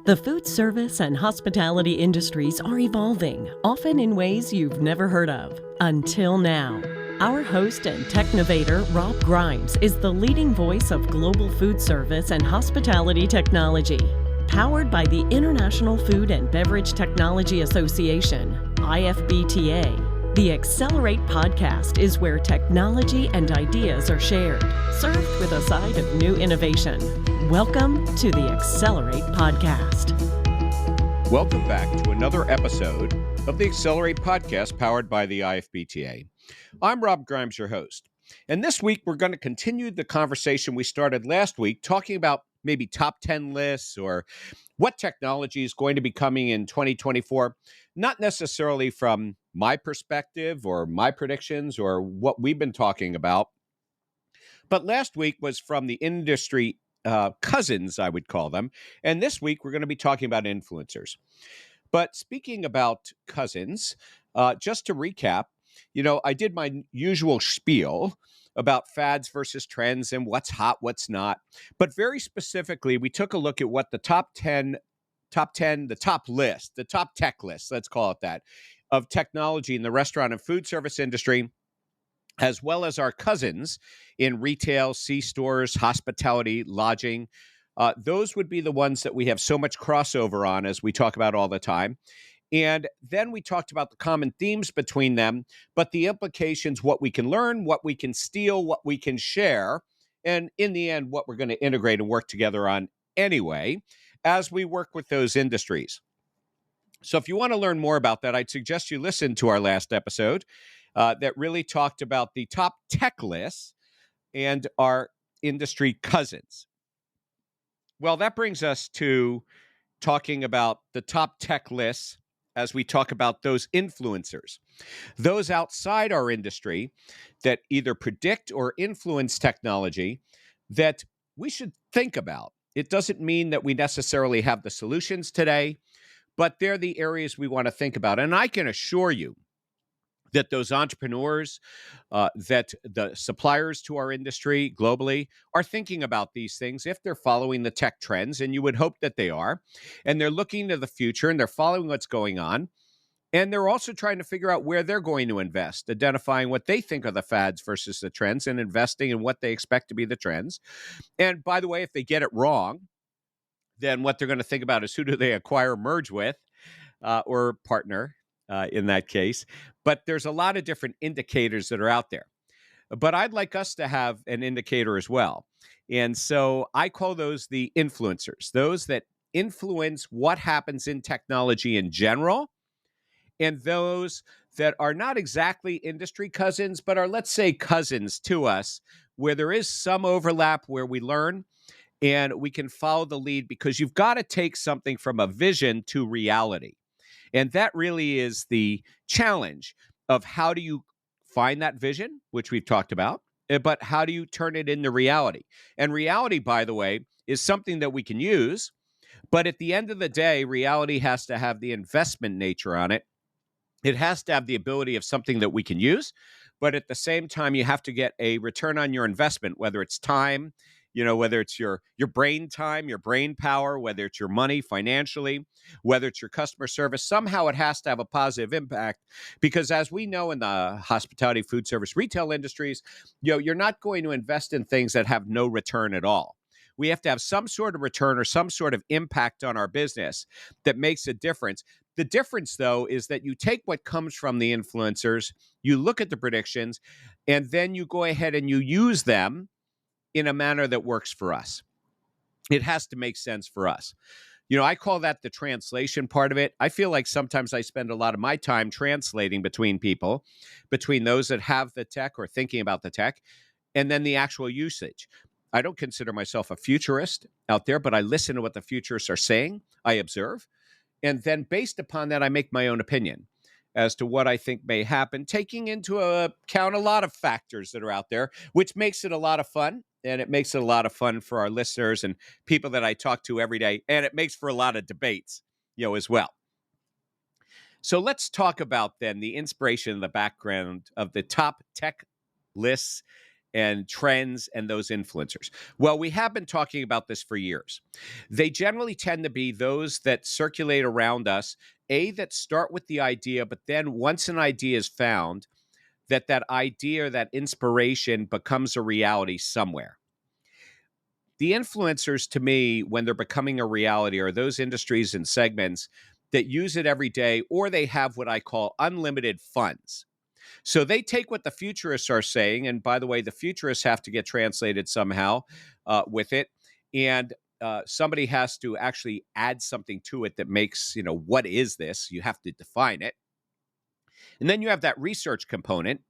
The food service and hospitality industries are evolving, often in ways you've never heard of, until now. Our host and technovator, Rob Grimes, is the leading voice of global food service and hospitality technology. Powered by the International Food and Beverage Technology Association, IFBTA, the Accelerate podcast is where technology and ideas are shared, served with a side of new innovation. Welcome to the Accelerate podcast. Welcome back to another episode of the Accelerate podcast powered by the IFBTA. I'm Rob Grimes, your host. And this week, we're going to continue the conversation we started last week, talking about maybe top 10 lists or what technology is going to be coming in 2024, not necessarily from my perspective or my predictions or what we've been talking about. But last week was from the industry cousins, I would call them. And this week, we're going to be talking about influencers. But speaking about cousins, just to recap, I did my usual spiel about fads versus trends and what's hot, what's not. But very specifically, we took a look at what the top list, the top tech list, let's call it that, of technology in the restaurant and food service industry, as well as our cousins in retail, C-stores, hospitality, lodging. Those would be the ones that we have so much crossover on, as we talk about all the time. And then we talked about the common themes between them, but the implications, what we can learn, what we can steal, what we can share, and in the end, what we're going to integrate and work together on anyway, as we work with those industries. So if you want to learn more about that, I'd suggest you listen to our last episode that really talked about the top tech lists and our industry cousins. Well, that brings us to talking about the top tech lists as we talk about those influencers, those outside our industry that either predict or influence technology that we should think about. It doesn't mean that we necessarily have the solutions today, but they're the areas we want to think about. And I can assure you that those entrepreneurs, that the suppliers to our industry globally are thinking about these things if they're following the tech trends, and you would hope that they are, and they're looking to the future and they're following what's going on, and they're also trying to figure out where they're going to invest, identifying what they think are the fads versus the trends and investing in what they expect to be the trends. And by the way, if they get it wrong, then what they're going to think about is who do they acquire, merge with, or partner in that case. But there's a lot of different indicators that are out there. But I'd like us to have an indicator as well. And so I call those the influencers, those that influence what happens in technology in general, and those that are not exactly industry cousins, but are, let's say, cousins to us, where there is some overlap where we learn and we can follow the lead, because you've got to take something from a vision to reality. And that really is the challenge of how do you find that vision, which we've talked about, but how do you turn it into reality? And reality, by the way, is something that we can use, but at the end of the day, reality has to have the investment nature on it. It has to have the ability of something that we can use, but at the same time, you have to get a return on your investment, whether it's time, whether it's your brain time, your brain power, whether it's your money financially, whether it's your customer service. Somehow it has to have a positive impact, because as we know in the hospitality, food service, retail industries, you're not going to invest in things that have no return at all. We have to have some sort of return or some sort of impact on our business that makes a difference. The difference, though, is that you take what comes from the influencers, you look at the predictions, and then you go ahead and you use them in a manner that works for us. It has to make sense for us. I call that the translation part of it. I feel like sometimes I spend a lot of my time translating between people, between those that have the tech or thinking about the tech, and then the actual usage. I don't consider myself a futurist out there, but I listen to what the futurists are saying. I observe. And then based upon that, I make my own opinion as to what I think may happen, taking into account a lot of factors that are out there, which makes it a lot of fun. And it makes it a lot of fun for our listeners and people that I talk to every day. And it makes for a lot of debates, as well. So let's talk about then the inspiration and the background of the top tech lists and trends and those influencers? Well, we have been talking about this for years. They generally tend to be those that circulate around us, that start with the idea, but then once an idea is found, that idea, that inspiration becomes a reality somewhere. The influencers, to me, when they're becoming a reality, are those industries and segments that use it every day, or they have what I call unlimited funds. So they take what the futurists are saying, and by the way, the futurists have to get translated somehow with it, and somebody has to actually add something to it that makes, what is this? You have to define it. And then you have that research component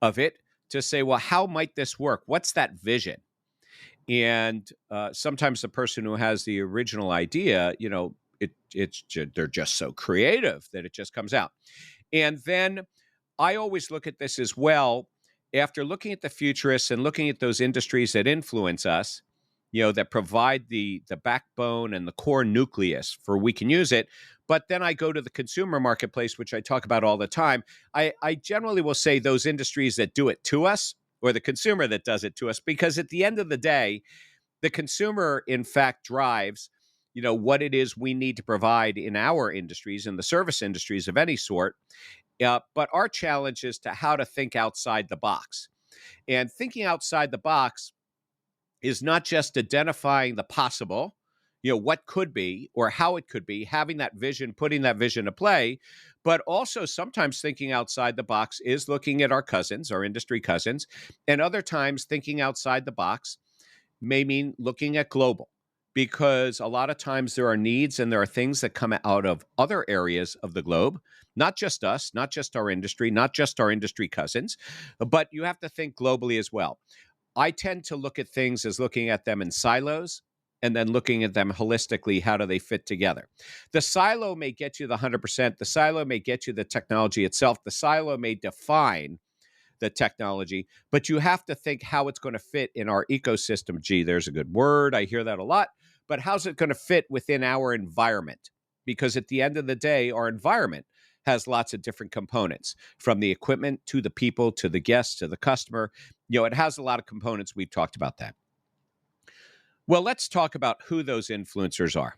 of it to say, well, how might this work? What's that vision? And sometimes the person who has the original idea, they're just so creative that it just comes out. And then I always look at this as well, after looking at the futurists and looking at those industries that influence us, that provide the backbone and the core nucleus for we can use it. But then I go to the consumer marketplace, which I talk about all the time. I generally will say those industries that do it to us, or the consumer that does it to us, because at the end of the day, the consumer, in fact, drives, what it is we need to provide in our industries, in the service industries of any sort. But our challenge is to how to think outside the box. And thinking outside the box is not just identifying the possible, what could be or how it could be, having that vision, putting that vision to play, but also sometimes thinking outside the box is looking at our cousins, our industry cousins, and other times thinking outside the box may mean looking at global, because a lot of times there are needs and there are things that come out of other areas of the globe, not just us, not just our industry, not just our industry cousins, but you have to think globally as well. I tend to look at things as looking at them in silos and then looking at them holistically. How do they fit together? The silo may get you the 100%. The silo may get you the technology itself. The silo may define the technology, but you have to think how it's going to fit in our ecosystem. Gee, there's a good word. I hear that a lot. But how's it going to fit within our environment? Because at the end of the day, our environment has lots of different components, from the equipment to the people to the guests to the customer. It has a lot of components. We've talked about that. Well, let's talk about who those influencers are.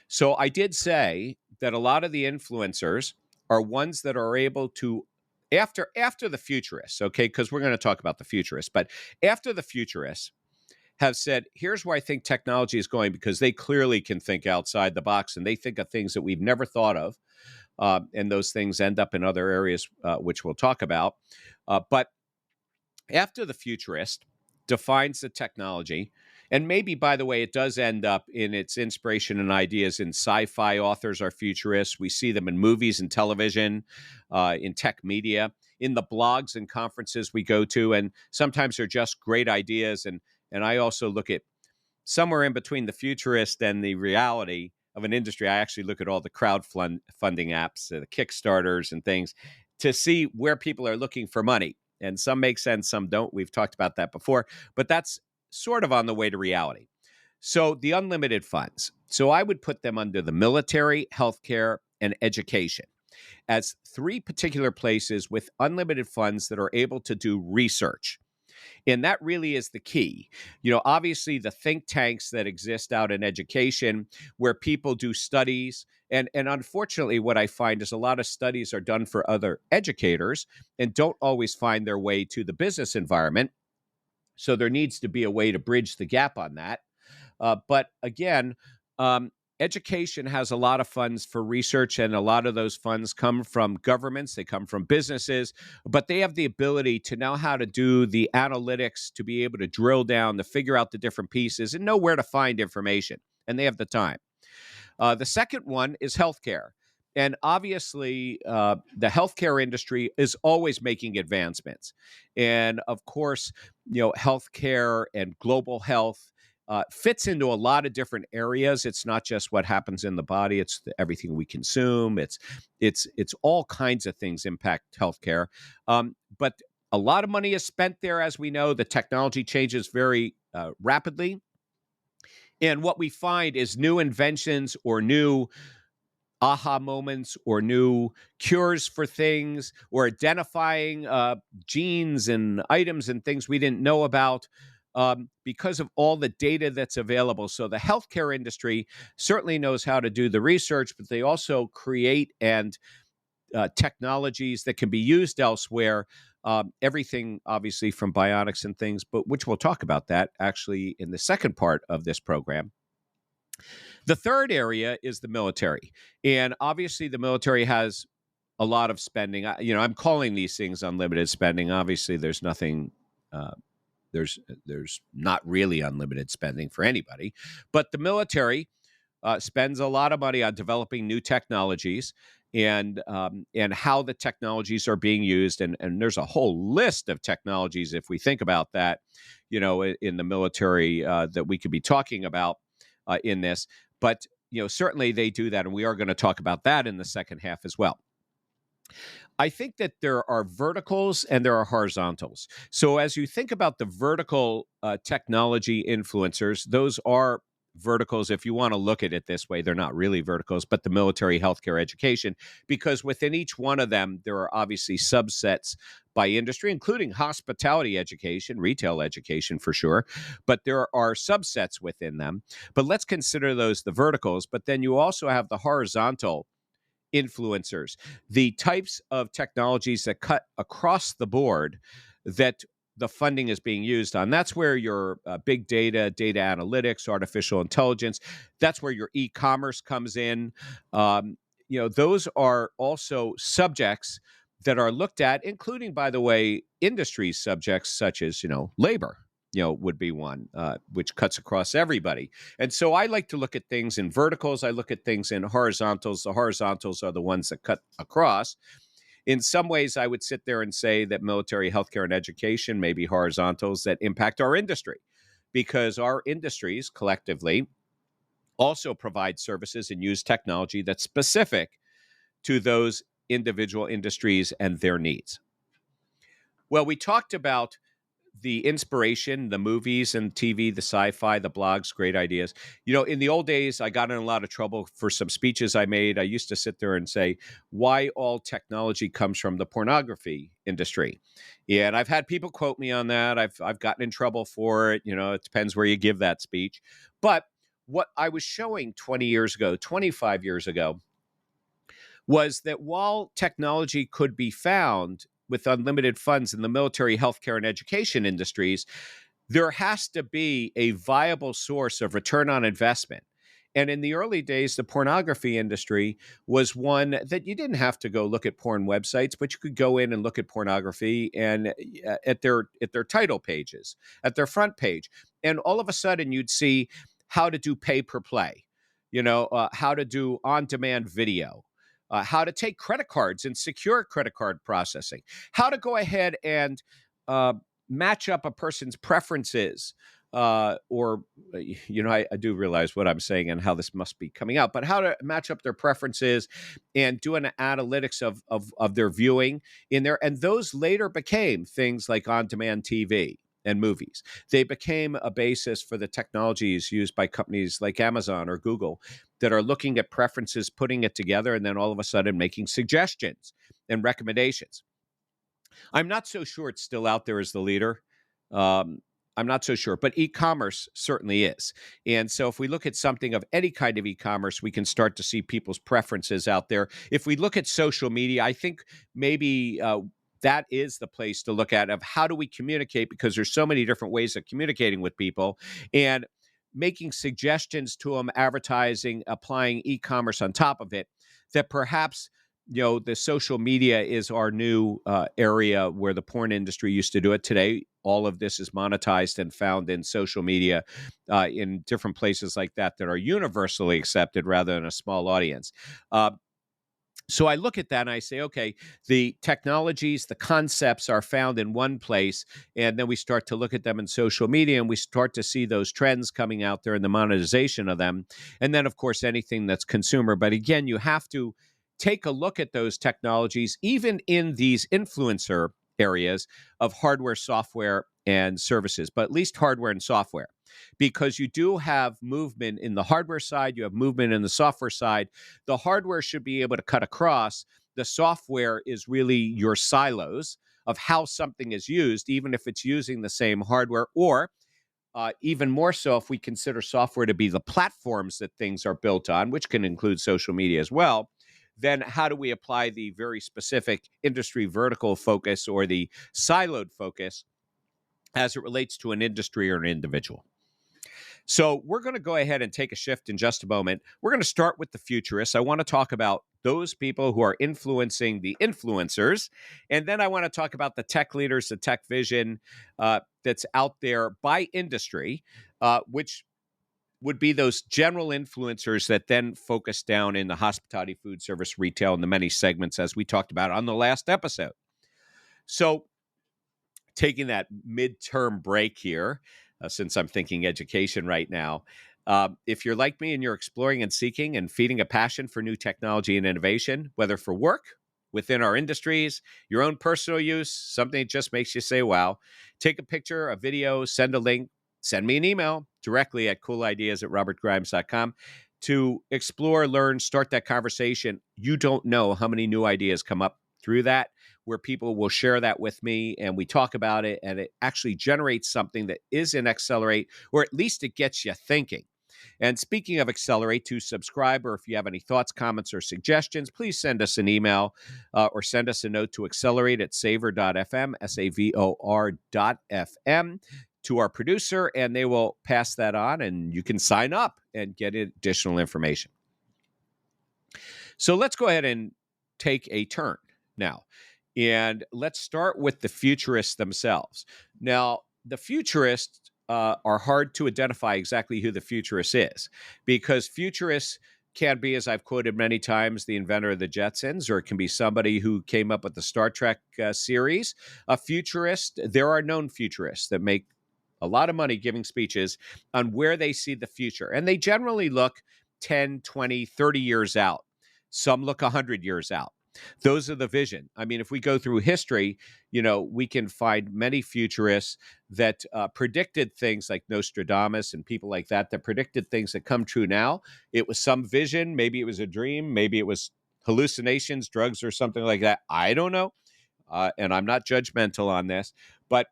So I did say that a lot of the influencers are ones that are able to, after the futurists, okay, because we're going to talk about the futurists, but after the futurists have said, here's where I think technology is going, because they clearly can think outside the box and they think of things that we've never thought of. And those things end up in other areas, which we'll talk about. But after the futurist defines the technology, and maybe, by the way, it does end up in its inspiration and ideas in sci-fi authors are futurists. We see them in movies and television, in tech media, in the blogs and conferences we go to, and sometimes they're just great ideas. And I also look at somewhere in between the futurist and the reality of an industry. I actually look at all the crowdfunding apps, the Kickstarters and things, to see where people are looking for money. And some make sense, some don't. We've talked about that before, but that's sort of on the way to reality. So the unlimited funds. So I would put them under the military, healthcare, and education as three particular places with unlimited funds that are able to do research. And that really is the key. Obviously, the think tanks that exist out in education, where people do studies. And unfortunately, what I find is a lot of studies are done for other educators and don't always find their way to the business environment. So there needs to be a way to bridge the gap on that. But again, education has a lot of funds for research, and a lot of those funds come from governments. They come from businesses, but they have the ability to know how to do the analytics, to be able to drill down, to figure out the different pieces and know where to find information. And they have the time. The second one is healthcare. And obviously, the healthcare industry is always making advancements. And of course, healthcare and global health fits into a lot of different areas. It's not just what happens in the body; it's everything we consume. It's all kinds of things impact healthcare. But a lot of money is spent there, as we know. The technology changes very rapidly, and what we find is new inventions or new aha moments or new cures for things, or identifying genes and items and things we didn't know about, because of all the data that's available. So the healthcare industry certainly knows how to do the research, but they also create and technologies that can be used elsewhere. Everything, obviously, from bionics and things, but which we'll talk about that actually in the second part of this program. The third area is the military. And obviously, the military has a lot of spending. I'm calling these things unlimited spending. Obviously, there's nothing. There's not really unlimited spending for anybody, but the military spends a lot of money on developing new technologies, and how the technologies are being used. And there's a whole list of technologies, if we think about that, in the military, that we could be talking about in this. But certainly they do that, and we are going to talk about that in the second half as well. I think that there are verticals and there are horizontals. So as you think about the vertical technology influencers, those are verticals. If you want to look at it this way, they're not really verticals, but the military, healthcare, education, because within each one of them, there are obviously subsets by industry, including hospitality education, retail education for sure, but there are subsets within them. But let's consider those the verticals. But then you also have the horizontal influencers, the types of technologies that cut across the board that the funding is being used on. That's where your big data, data analytics, artificial intelligence, that's where your e-commerce comes in. Those are also subjects that are looked at, including, by the way, industry subjects such as, labor, would be one, which cuts across everybody. And so I like to look at things in verticals. I look at things in horizontals. The horizontals are the ones that cut across. In some ways, I would sit there and say that military, healthcare, and education may be horizontals that impact our industry, because our industries collectively also provide services and use technology that's specific to those individual industries and their needs. Well, we talked about the inspiration, the movies and TV, the sci-fi, the blogs, great ideas. In the old days, I got in a lot of trouble for some speeches I made. I used to sit there and say why all technology comes from the pornography industry. And I've had people quote me on that. I've gotten in trouble for it. It depends where you give that speech. But what I was showing 20 years ago, 25 years ago, was that while technology could be found with unlimited funds in the military, healthcare, and education industries, there has to be a viable source of return on investment. And in the early days, the pornography industry was one that you didn't have to go look at porn websites, but you could go in and look at pornography and at their title pages, at their front page. And all of a sudden you'd see how to do pay per play, how to do on-demand video, how to take credit cards and secure credit card processing, how to go ahead and match up a person's preferences, I do realize what I'm saying and how this must be coming out, but how to match up their preferences and do an analytics of their viewing in there. And those later became things like on-demand TV and movies. They became a basis for the technologies used by companies like Amazon or Google that are looking at preferences, putting it together, and then all of a sudden making suggestions and recommendations. I'm not so sure it's still out there as the leader. I'm not so sure, but e-commerce certainly is. And so if we look at something of any kind of e-commerce, we can start to see people's preferences out there. If we look at social media, I think maybe that is the place to look at of how do we communicate, because there's so many different ways of communicating with people, and making suggestions to them, advertising, applying e-commerce on top of it, that perhaps the social media is our new area where the porn industry used to do it. Today, all of this is monetized and found in social media in different places like that are universally accepted rather than a small audience. So I look at that and I say, okay, the technologies, the concepts are found in one place, and then we start to look at them in social media, and we start to see those trends coming out there and the monetization of them. And then, of course, anything that's consumer. But again, you have to take a look at those technologies, even in these influencer areas of hardware, software, and services, but at least hardware and software. because you do have movement in the hardware side, you have movement in the software side. The hardware should be able to cut across. The software is really your silos of how something is used, even if it's using the same hardware, or even more so if we consider software to be the platforms that things are built on, which can include social media as well. Then how do we apply the very specific industry vertical focus or the siloed focus as it relates to an industry or an individual? So we're going to go ahead and take a shift in just a moment. We're going to start with the futurists. I want to talk about those people who are influencing the influencers. And then I want to talk about the tech leaders, the tech vision that's out there by industry, which would be those general influencers that then focus down in the hospitality, food service, retail, and the many segments as we talked about on the last episode. So taking that midterm break here, since I'm thinking education right now. If you're like me and you're exploring and seeking and feeding a passion for new technology and innovation, whether for work, within our industries, your own personal use, something that just makes you say, wow, take a picture, a video, send a link, send me an email directly at coolideas@robertgrimes.com to explore, learn, start that conversation. You don't know how many new ideas come up through that, where people will share that with me and we talk about it, and it actually generates something that is in Accelerate, or at least it gets you thinking. And speaking of Accelerate, to subscribe, or if you have any thoughts, comments, or suggestions, please send us an email or send us a note to accelerate@savor.fm, SAVOR.fm, to our producer, and they will pass that on, and you can sign up and get additional information. So let's go ahead and take a turn now. And let's start with the futurists themselves. Now, the futurists are hard to identify exactly who the futurist is, because futurists can be, as I've quoted many times, the inventor of the Jetsons, or it can be somebody who came up with the Star Trek series. A futurist, there are known futurists that make a lot of money giving speeches on where they see the future. And they generally look 10, 20, 30 years out. Some look 100 years out. Those are the vision. I mean, if we go through history, we can find many futurists that predicted things like Nostradamus and people like that predicted things that come true now. It was some vision. Maybe it was a dream. Maybe it was hallucinations, drugs, or something like that. I don't know. And I'm not judgmental on this. But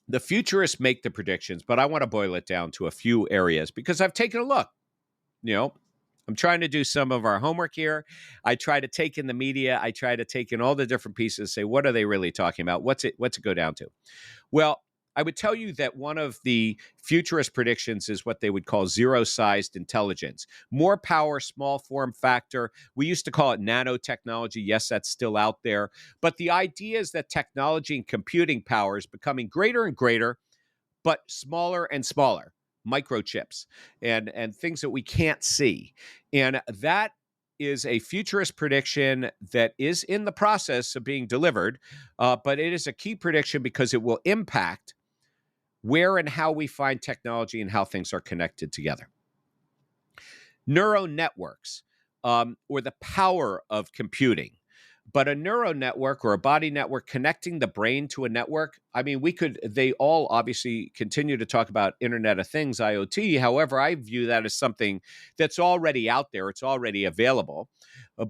the futurists make the predictions. But I want to boil it down to a few areas because I've taken a look. I'm trying to do some of our homework here. I try to take in the media. I try to take in all the different pieces, say, what are they really talking about? What's it go down to? Well, I would tell you that one of the futurist predictions is what they would call zero-sized intelligence. More power, small form factor. We used to call it nanotechnology. Yes, that's still out there. But the idea is that technology and computing power is becoming greater and greater, but smaller and smaller. Microchips and things that we can't see. And that is a futurist prediction that is in the process of being delivered, but it is a key prediction because it will impact where and how we find technology and how things are connected together. Neural networks, or the power of computing. But a neural network or a body network connecting the brain to a network, I mean, they all obviously continue to talk about Internet of Things, IoT. However, I view that as something that's already out there. It's already available.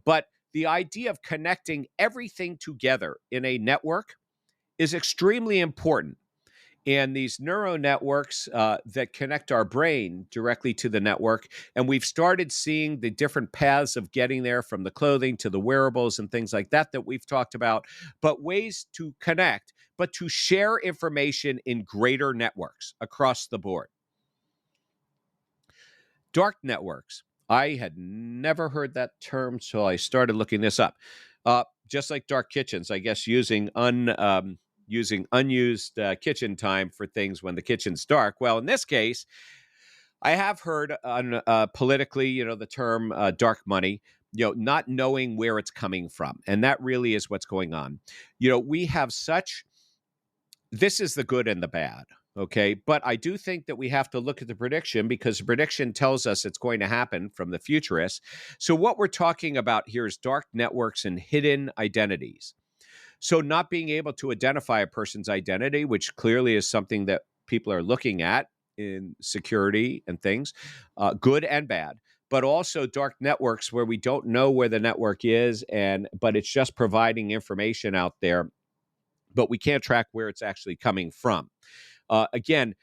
But the idea of connecting everything together in a network is extremely important. And these neural networks that connect our brain directly to the network. And we've started seeing the different paths of getting there, from the clothing to the wearables and things like that we've talked about, but ways to connect, but to share information in greater networks across the board. Dark networks. I had never heard that term, so I started looking this up. Just like dark kitchens, I guess using unused kitchen time for things when the kitchen's dark. Well, in this case, I have heard on politically, the term dark money, not knowing where it's coming from. And that really is what's going on. We have this is the good and the bad. Okay. But I do think that we have to look at the prediction, because the prediction tells us it's going to happen from the futurists. So what we're talking about here is dark networks and hidden identities. So not being able to identify a person's identity, which clearly is something that people are looking at, in security and things, good and bad, but also dark networks where we don't know where the network is, but it's just providing information out there, but we can't track where it's actually coming from. Again,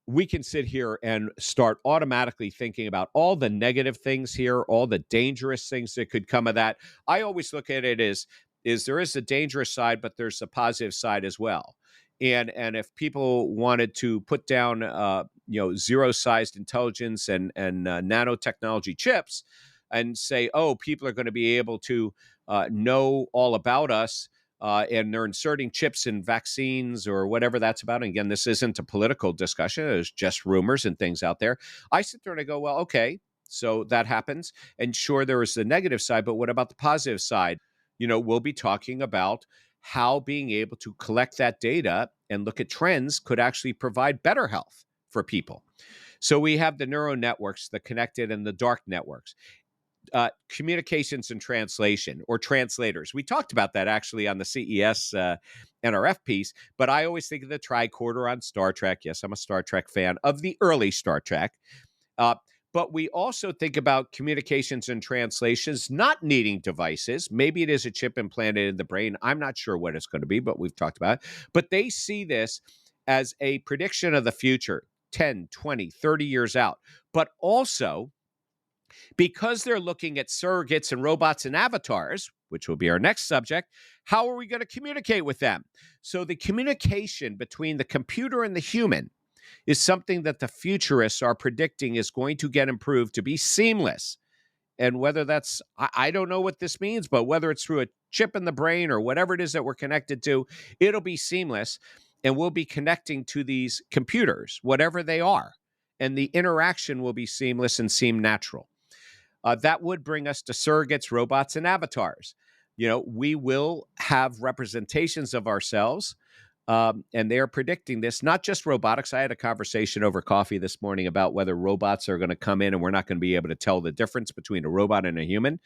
we can sit here and start automatically thinking about all the negative things here, all the dangerous things that could come of that. I always look at it as is there is a dangerous side, but there's a positive side as well. And if people wanted to put down zero-sized intelligence and nanotechnology chips, and say, oh, people are going to be able to know all about us, and they're inserting chips in vaccines or whatever that's about. And again, this isn't a political discussion. There's just rumors and things out there. I sit there and I go, well, okay, so that happens. And sure, there is the negative side, but what about the positive side? We'll be talking about how being able to collect that data and look at trends could actually provide better health for people. So we have the neural networks, the connected and the dark networks. Communications and translation, or translators. We talked about that actually on the CES NRF piece, but I always think of the tricorder on Star Trek. Yes, I'm a Star Trek fan of the early Star Trek. But we also think about communications and translations not needing devices. Maybe it is a chip implanted in the brain. I'm not sure what it's going to be, but we've talked about it. But they see this as a prediction of the future, 10, 20, 30 years out. But also, because they're looking at surrogates and robots and avatars, which will be our next subject, how are we going to communicate with them? So the communication between the computer and the human is something that the futurists are predicting is going to get improved to be seamless. And whether that's, I don't know what this means, but whether it's through a chip in the brain or whatever it is that we're connected to, it'll be seamless. And we'll be connecting to these computers, whatever they are. And the interaction will be seamless and seem natural. That would bring us to surrogates, robots, and avatars. We will have representations of ourselves, and they are predicting this, not just robotics. I had a conversation over coffee this morning about whether robots are going to come in and we're not going to be able to tell the difference between a robot and a human,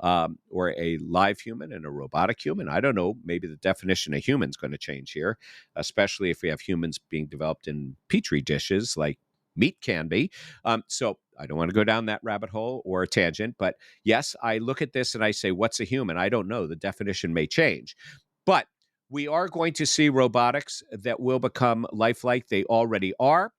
or a live human and a robotic human. I don't know. Maybe the definition of human is going to change here, especially if we have humans being developed in petri dishes like meat can be. So I don't want to go down that rabbit hole or a tangent, but yes, I look at this and I say, what's a human? I don't know. The definition may change, but we are going to see robotics that will become lifelike. They already are.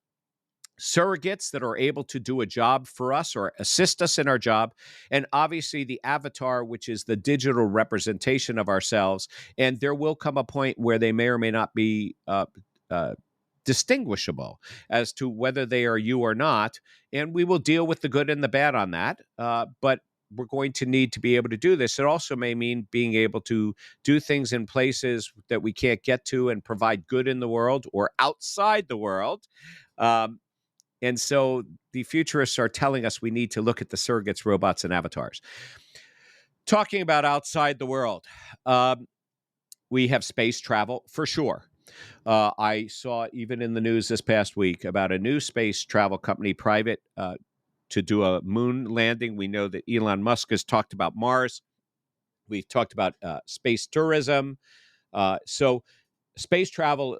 Surrogates that are able to do a job for us or assist us in our job. And obviously the avatar, which is the digital representation of ourselves. And there will come a point where they may or may not be distinguishable as to whether they are you or not. And we will deal with the good and the bad on that. But we're going to need to be able to do this. It also may mean being able to do things in places that we can't get to and provide good in the world or outside the world. And so the futurists are telling us we need to look at the surrogates, robots, and avatars. Talking about outside the world, we have space travel for sure. I saw even in the news this past week about a new space travel company, private, to do a moon landing. We know that Elon Musk has talked about Mars. We've talked about space tourism. So space travel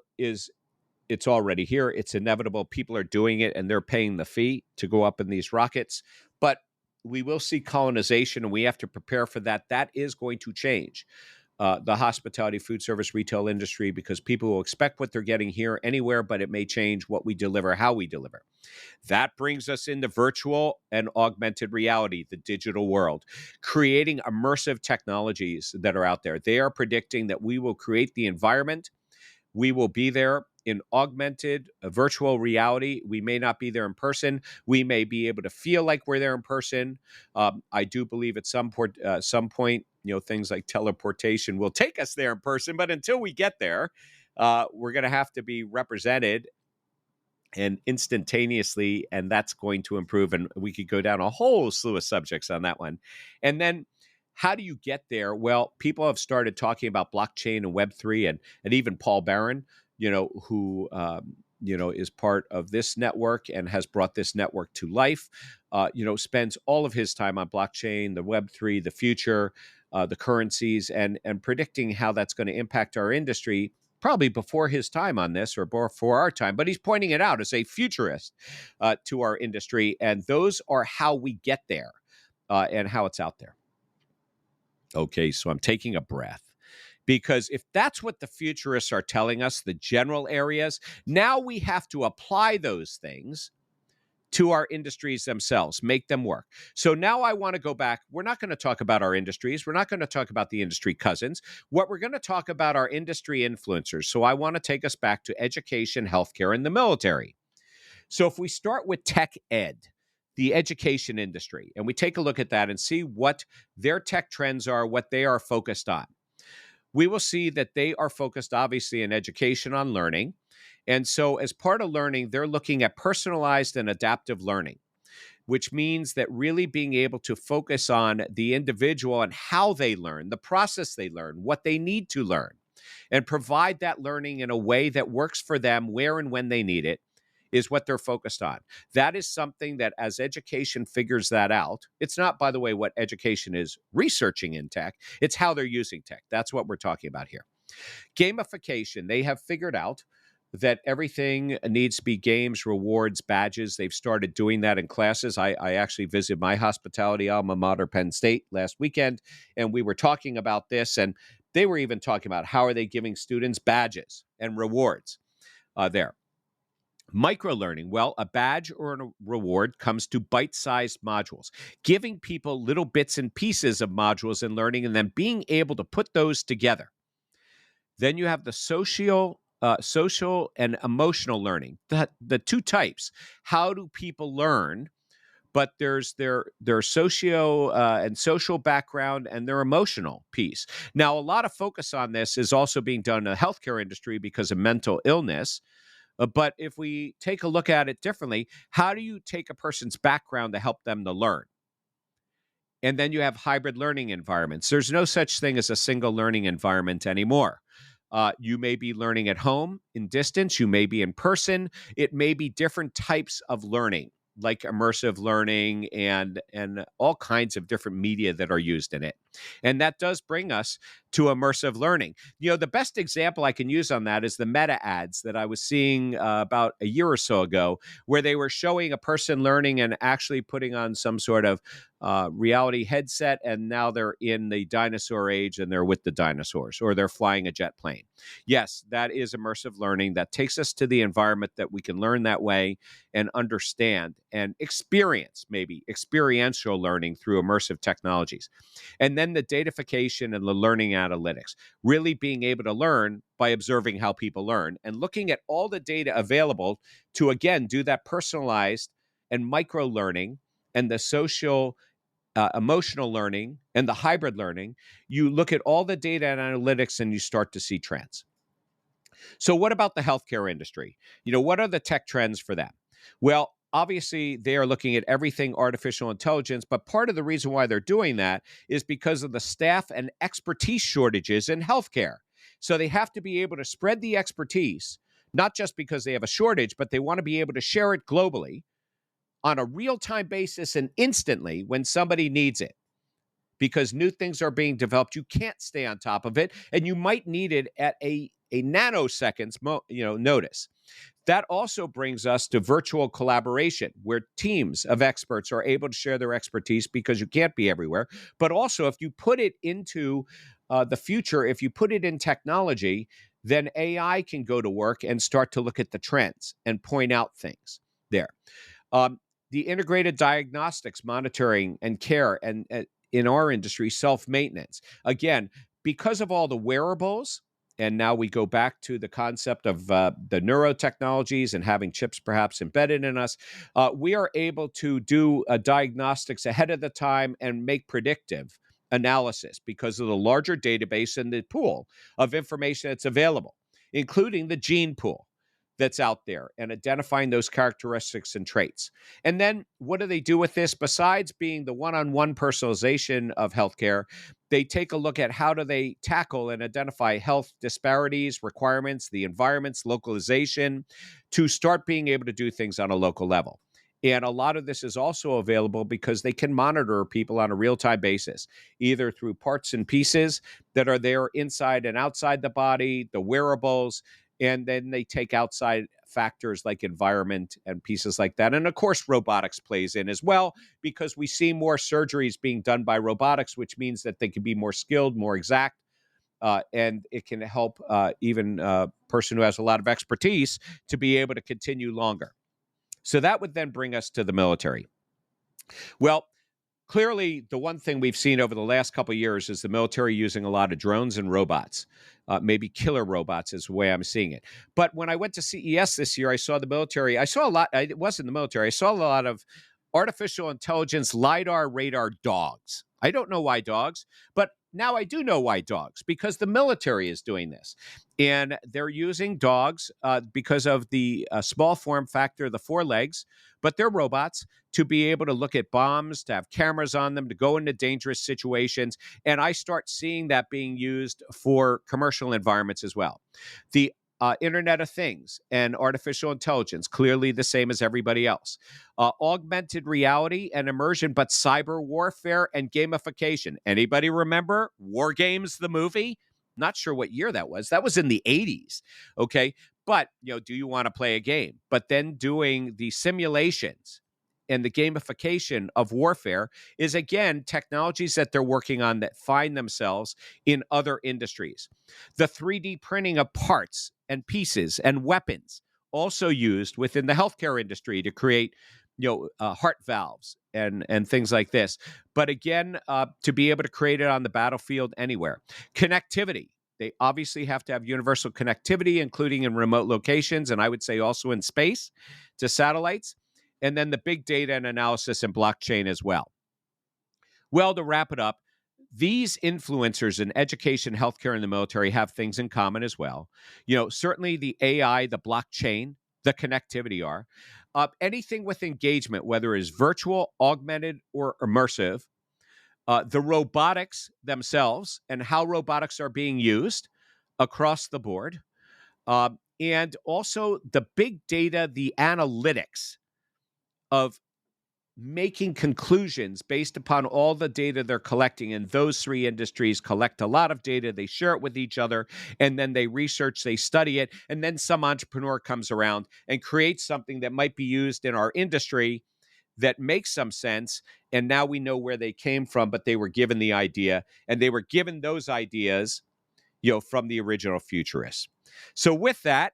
it's already here. It's inevitable. People are doing it and they're paying the fee to go up in these rockets. But we will see colonization and we have to prepare for that. That is going to change the hospitality, food service, retail industry, because people will expect what they're getting here anywhere, but it may change what we deliver, how we deliver. That brings us into virtual and augmented reality, the digital world, creating immersive technologies that are out there. They are predicting that we will create the environment. We will be there in augmented virtual reality. We may not be there in person. We may be able to feel like we're there in person. I do believe at some point, things like teleportation will take us there in person. But until we get there, we're going to have to be represented and instantaneously, and that's going to improve. And we could go down a whole slew of subjects on that one. And then how do you get there? Well, people have started talking about blockchain and Web3, and even Paul Barron, who is part of this network and has brought this network to life, spends all of his time on blockchain, the Web3, the future, the currencies, and predicting how that's going to impact our industry. probably before his time on this or before our time, but he's pointing it out as a futurist to our industry. And those are how we get there and how it's out there. Okay, so I'm taking a breath. Because if that's what the futurists are telling us, the general areas, now we have to apply those things to our industries themselves, make them work. So now I want to go back. We're not going to talk about our industries. We're not going to talk about the industry cousins. What we're going to talk about are industry influencers. So I want to take us back to education, healthcare, and the military. So if we start with tech ed, the education industry, and we take a look at that and see what their tech trends are, what they are focused on, we will see that they are focused, obviously, in education on learning. And so as part of learning, they're looking at personalized and adaptive learning, which means that really being able to focus on the individual and how they learn, the process they learn, what they need to learn, and provide that learning in a way that works for them where and when they need it is what they're focused on. That is something that as education figures that out, it's not, by the way, what education is researching in tech, it's how they're using tech. That's what we're talking about here. Gamification, they have figured out that everything needs to be games, rewards, badges. They've started doing that in classes. I actually visited my hospitality alma mater, Penn State, last weekend, and we were talking about this, and they were even talking about how are they giving students badges and rewards there. Microlearning, well, a badge or a reward comes to bite-sized modules, giving people little bits and pieces of modules and learning and then being able to put those together. Then you have the social and emotional learning, the two types. How do people learn? But there's their socio and social background and their emotional piece. Now, a lot of focus on this is also being done in the healthcare industry because of mental illness. But if we take a look at it differently, how do you take a person's background to help them to learn? And then you have hybrid learning environments. There's no such thing as a single learning environment anymore. You may be learning at home in distance. You may be in person. It may be different types of learning, like immersive learning and all kinds of different media that are used in it. And that does bring us to immersive learning. You know, the best example I can use on that is the Meta ads that I was seeing about a year or so ago, where they were showing a person learning and actually putting on some sort of reality headset, and now they're in the dinosaur age and they're with the dinosaurs, or they're flying a jet plane. Yes, that is immersive learning. That takes us to the environment that we can learn that way and understand and experience, maybe experiential learning through immersive technologies. And then the datafication and the learning analytics, really being able to learn by observing how people learn and looking at all the data available to, again, do that personalized and micro learning and the social emotional learning and the hybrid learning. You look at all the data and analytics and you start to see trends. So what about the healthcare industry? You know, what are the tech trends for that? Well, obviously, they are looking at everything artificial intelligence, but part of the reason why they're doing that is because of the staff and expertise shortages in healthcare. So they have to be able to spread the expertise, not just because they have a shortage, but they want to be able to share it globally on a real-time basis and instantly when somebody needs it. Because new things are being developed, you can't stay on top of it, and you might need it at a nanoseconds notice. That also brings us to virtual collaboration, where teams of experts are able to share their expertise because you can't be everywhere. But also, if you put it into the future, if you put it in technology, then AI can go to work and start to look at the trends and point out things there. The integrated diagnostics, monitoring, and care, and in our industry, self-maintenance. Again, because of all the wearables, and now we go back to the concept of the neurotechnologies and having chips perhaps embedded in us, we are able to do diagnostics ahead of the time and make predictive analysis because of the larger database and the pool of information that's available, including the gene pool that's out there and identifying those characteristics and traits. And then what do they do with this? Besides being the one-on-one personalization of healthcare, they take a look at how do they tackle and identify health disparities, requirements, the environments, localization, to start being able to do things on a local level. And a lot of this is also available because they can monitor people on a real-time basis, either through parts and pieces that are there inside and outside the body, the wearables, and then they take outside factors like environment and pieces like that. And of course, robotics plays in as well, because we see more surgeries being done by robotics, which means that they can be more skilled, more exact, and it can help even a person who has a lot of expertise to be able to continue longer. So that would then bring us to the military. Well, clearly, the one thing we've seen over the last couple of years is the military using a lot of drones and robots, maybe killer robots is the way I'm seeing it. But when I went to CES this year, I saw the military. I saw a lot. It wasn't the military. I saw a lot of artificial intelligence LiDAR radar dogs. I don't know why dogs, but now I do know why dogs, because the military is doing this. And they're using dogs because of the small form factor, the 4 legs, but they're robots, to be able to look at bombs, to have cameras on them, to go into dangerous situations. And I start seeing that being used for commercial environments as well. The Internet of Things and artificial intelligence, clearly the same as everybody else. Augmented reality and immersion, but cyber warfare and gamification. Anybody remember War Games, the movie? Not sure what year that was. That was in the 80s. Okay. But, do you want to play a game? But then doing the simulations and the gamification of warfare is, again, technologies that they're working on that find themselves in other industries. The 3D printing of parts and pieces and weapons, also used within the healthcare industry to create, heart valves and things like this. But again, to be able to create it on the battlefield anywhere. Connectivity. They obviously have to have universal connectivity, including in remote locations, and I would say also in space, to satellites. And then the big data and analysis and blockchain as well. Well, to wrap it up, these influencers in education, healthcare, and the military have things in common as well. Certainly the AI, the blockchain, the connectivity are. Anything with engagement, whether it's virtual, augmented, or immersive. The robotics themselves and how robotics are being used across the board. And also the big data, the analytics of making conclusions based upon all the data they're collecting. And those 3 industries collect a lot of data. They share it with each other, and then they research, they study it. And then some entrepreneur comes around and creates something that might be used in our industry that makes some sense. And now we know where they came from, but they were given the idea, and they were given those ideas, from the original futurists. So with that,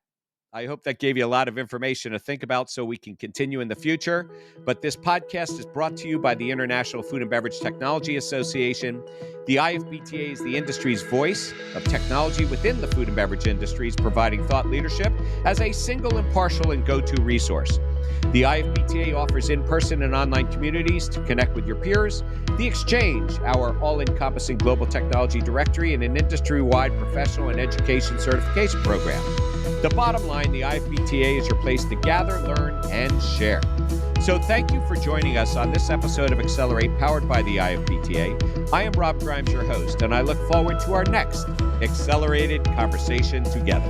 I hope that gave you a lot of information to think about so we can continue in the future. But this podcast is brought to you by the International Food and Beverage Technology Association. The IFBTA is the industry's voice of technology within the food and beverage industries, providing thought leadership as a single, impartial, and go-to resource. The IFBTA offers in-person and online communities to connect with your peers. The Exchange, our all-encompassing global technology directory, and an industry-wide professional and education certification program. The bottom line, the IFBTA is your place to gather, learn, and share. So thank you for joining us on this episode of Accelerate, powered by the IFBTA. I am Rob Grimes, your host, and I look forward to our next accelerated conversation together.